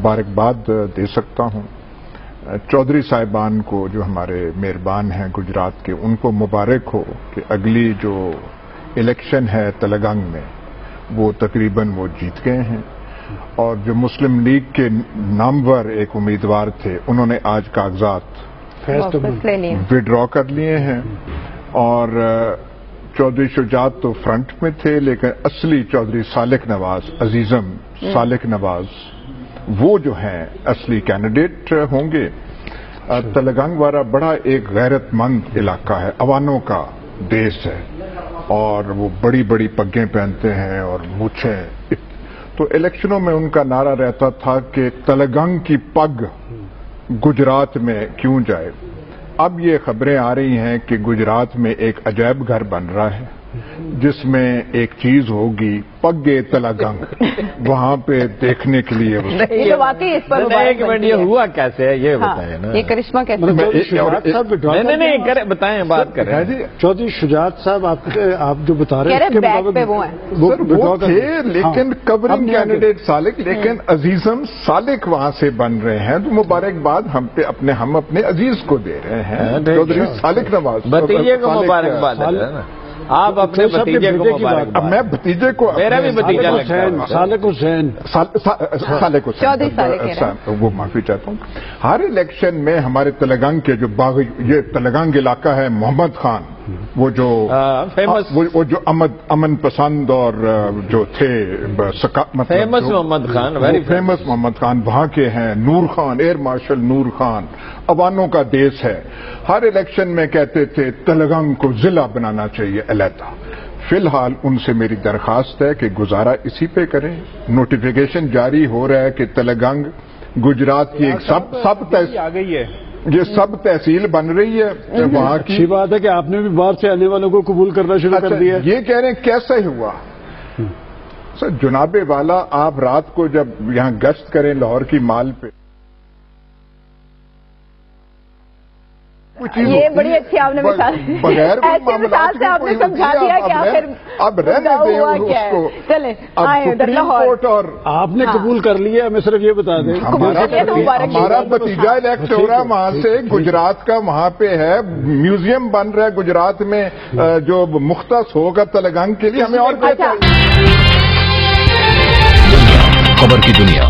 مبارکباد دے سکتا ہوں چودھری صاحبان کو جو ہمارے مہربان ہیں گجرات کے، ان کو مبارک ہو کہ اگلی جو الیکشن ہے تلنگانگ میں وہ تقریباً وہ جیت گئے ہیں، اور جو مسلم لیگ کے نامور ایک امیدوار تھے انہوں نے آج کاغذات وڈرا کر لیے ہیں، اور چودھری شجاعت تو فرنٹ میں تھے، لیکن اصلی چودھری سالک نواز، عزیزم سالک نواز، وہ جو ہیں اصلی کینڈیڈیٹ ہوں گے۔ تلنگانگ وارا بڑا ایک غیرت مند علاقہ ہے، عوانوں کا دیس ہے، اور وہ بڑی بڑی پگیں پہنتے ہیں اور مونچھیں، تو الیکشنوں میں ان کا نعرہ رہتا تھا کہ تلنگانگ کی پگ گجرات میں کیوں جائے۔ اب یہ خبریں آ رہی ہیں کہ گجرات میں ایک عجائب گھر بن رہا ہے جس میں ایک چیز ہوگی پگ تلنگانگ، وہاں پہ دیکھنے کے لیے ایک منٹ یہ ہوا کیسے ہے یہ بتائیں نا، یہ کرشمہ کیسے؟ نہیں بتائیں، بات کریں جی۔ چودھری شجاعت صاحب آپ جو بتا رہے ہیں وہ تھے، لیکن کورنگ کینڈیڈیٹ سالک، لیکن عزیزم سالک وہاں سے بن رہے ہیں، تو مبارکباد ہم اپنے عزیز کو دے رہے ہیں، چودھری سالک نواز بھتیجے کو مبارکباد ہے نا، آپ اپنے بھتیجے کو مبارک۔ اب میں بھتیجے کو، میرا بھی بھتیجا سالک حسین، سالک حسین، وہ معافی چاہتا ہوں۔ ہر الیکشن میں ہمارے تلنگانگ کے جو یہ تلنگانگ علاقہ ہے، محمد خان، وہ جو امن پسند اور جو تھے فیمس محمد خان، فیمس محمد خان وہاں کے ہیں، نور خان، ایئر مارشل نور خان، عوانوں کا دیس ہے، ہر الیکشن میں کہتے تھے تلنگانگ کو ضلع بنانا چاہیے علیحدہ۔ فی الحال ان سے میری درخواست ہے کہ گزارا اسی پہ کریں، نوٹیفیکیشن جاری ہو رہا ہے کہ تلنگانگ گجرات کی ایک سب تحصیل بن رہی ہے وہاں کی۔ اچھی بات ہے کہ آپ نے بھی باہر سے آنے والوں کو قبول کرنا شروع کر دیا۔ یہ کہہ رہے ہیں کیسے ہوا؟ سر جناب والا، آپ رات کو جب یہاں گشت کریں لاہور کی مال پہ، یہ بڑی اچھی آپ نے مثال، ایسی مثال سے آپ نے سمجھا دیا کہ آخر اب رہنے دیں اس کو۔ چلیں اور آپ نے قبول کر لیا، ہمیں صرف یہ بتا دیں ہمارا بھتیجا الیکٹ ہو رہا ہے وہاں سے، گجرات کا وہاں پہ ہے، میوزیم بن رہا ہے گجرات میں جو مختص ہوگا تلنگانگ کے لیے، ہمیں اور خبر کی دنیا